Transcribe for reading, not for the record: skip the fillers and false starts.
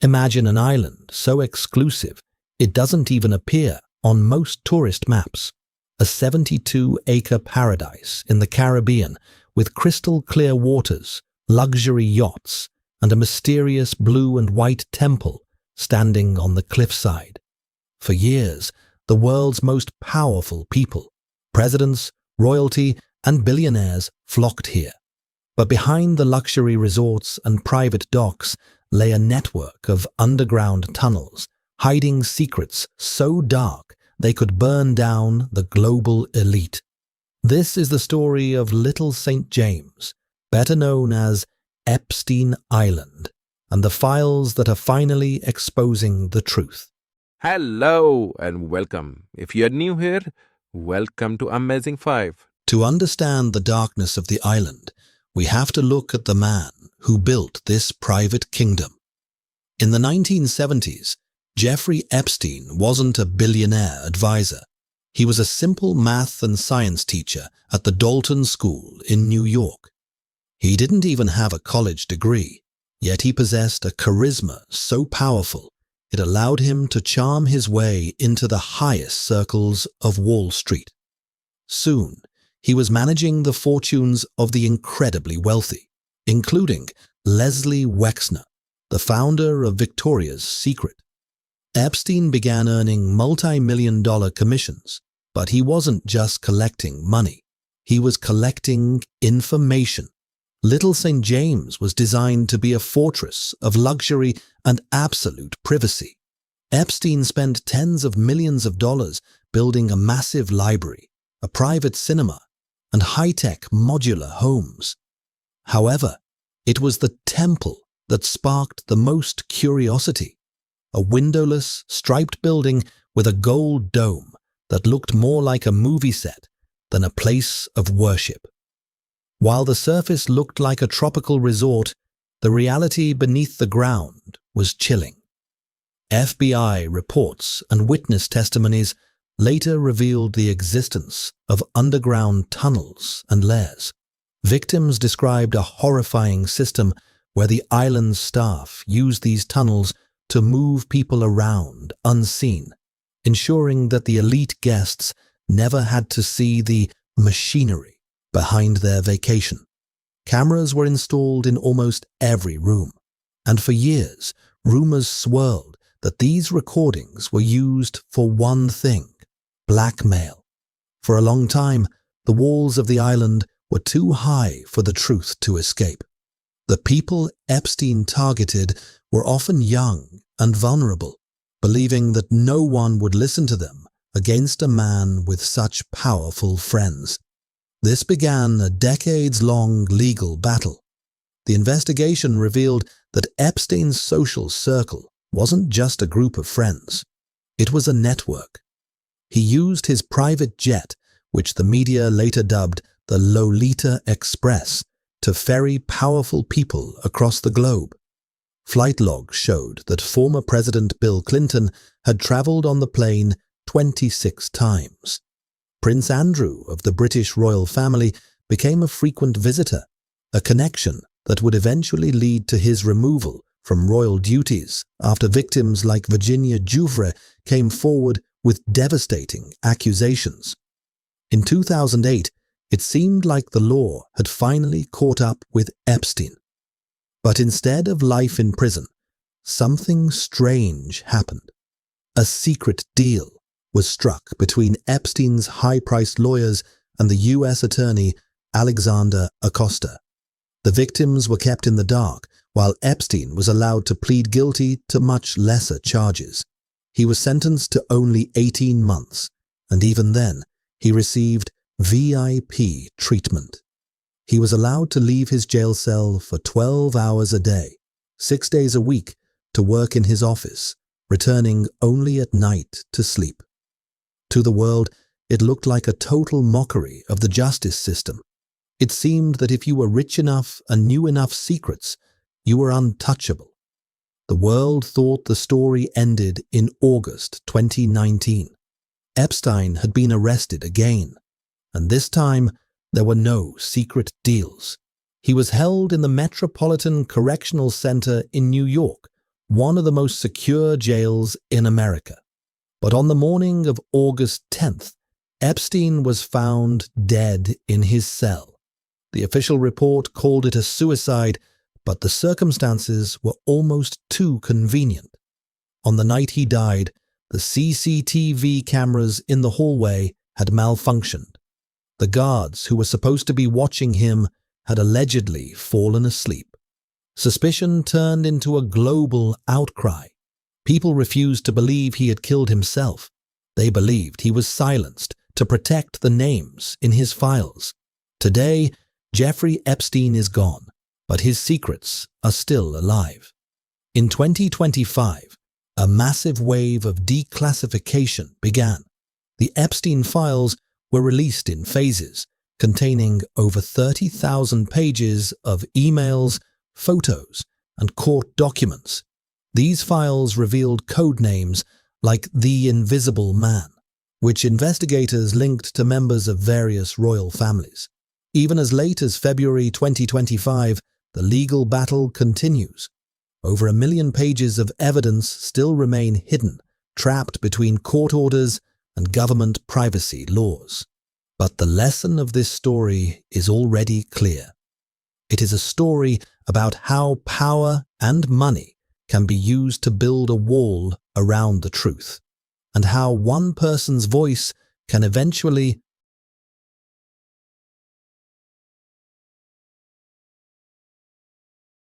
Imagine an island so exclusive it doesn't even appear on most tourist maps. A 72-acre paradise in the Caribbean with crystal-clear waters, luxury yachts, and a mysterious blue and white temple standing on the cliffside. For years, the world's most powerful people, presidents, royalty, and billionaires flocked here. But behind the luxury resorts and private docks lay a network of underground tunnels, hiding secrets so dark they could burn down the global elite. This is the story of Little St. James, better known as Epstein Island, and the files that are finally exposing the truth. Hello and welcome. If you're new here, welcome to Amazing 5. To understand the darkness of the island, we have to look at the man who built this private kingdom. In the 1970s, Jeffrey Epstein wasn't a billionaire advisor. He was a simple math and science teacher at the Dalton School in New York. He didn't even have a college degree, yet he possessed a charisma so powerful it allowed him to charm his way into the highest circles of Wall Street. Soon, he was managing the fortunes of the incredibly wealthy, including Leslie Wexner, the founder of Victoria's Secret. Epstein began earning multi-million-dollar commissions, but he wasn't just collecting money. He was collecting information. Little St. James was designed to be a fortress of luxury and absolute privacy. Epstein spent tens of millions of dollars building a massive library, a private cinema, and high-tech modular homes. However, it was the temple that sparked the most curiosity. A windowless, striped building with a gold dome that looked more like a movie set than a place of worship. While the surface looked like a tropical resort, the reality beneath the ground was chilling. FBI reports and witness testimonies later revealed the existence of underground tunnels and lairs. Victims described a horrifying system where the island's staff used these tunnels to move people around unseen, ensuring that the elite guests never had to see the machinery behind their vacation. Cameras were installed in almost every room, and for years, rumors swirled that these recordings were used for one thing: blackmail. For a long time, the walls of the island were too high for the truth to escape. The people Epstein targeted were often young and vulnerable, believing that no one would listen to them against a man with such powerful friends. This began a decades-long legal battle. The investigation revealed that Epstein's social circle wasn't just a group of friends. It was a network. He used his private jet, which the media later dubbed the Lolita Express, to ferry powerful people across the globe. Flight logs showed that former President Bill Clinton had traveled on the plane 26 times. Prince Andrew of the British royal family became a frequent visitor, a connection that would eventually lead to his removal from royal duties after victims like Virginia Giuffre came forward with devastating accusations. In 2008, it seemed like the law had finally caught up with Epstein. But instead of life in prison, something strange happened. A secret deal was struck between Epstein's high-priced lawyers and the U.S. attorney Alexander Acosta. The victims were kept in the dark, while Epstein was allowed to plead guilty to much lesser charges. He was sentenced to only 18 months, and even then, he received VIP treatment. He was allowed to leave his jail cell for 12 hours a day, 6 days a week, to work in his office, returning only at night to sleep. To the world, it looked like a total mockery of the justice system. It seemed that if you were rich enough and knew enough secrets, you were untouchable. The world thought the story ended in August 2019. Epstein had been arrested again, and this time there were no secret deals. He was held in the Metropolitan Correctional Center in New York, one of the most secure jails in America. But on the morning of August 10th, Epstein was found dead in his cell. The official report called it a suicide, but the circumstances were almost too convenient. On the night he died, the CCTV cameras in the hallway had malfunctioned. The guards who were supposed to be watching him had allegedly fallen asleep. Suspicion turned into a global outcry. People refused to believe he had killed himself. They believed he was silenced to protect the names in his files. Today, Jeffrey Epstein is gone, but his secrets are still alive. In 2025, a massive wave of declassification began. The Epstein files were released in phases, containing over 30,000 pages of emails, photos, and court documents. These files revealed code names like the Invisible Man, which investigators linked to members of various royal families. Even as late as February 2025, the legal battle continues. Over 1 million pages of evidence still remain hidden, trapped between court orders and government privacy laws. But the lesson of this story is already clear. It is a story about how power and money can be used to build a wall around the truth, and how one person's voice can eventually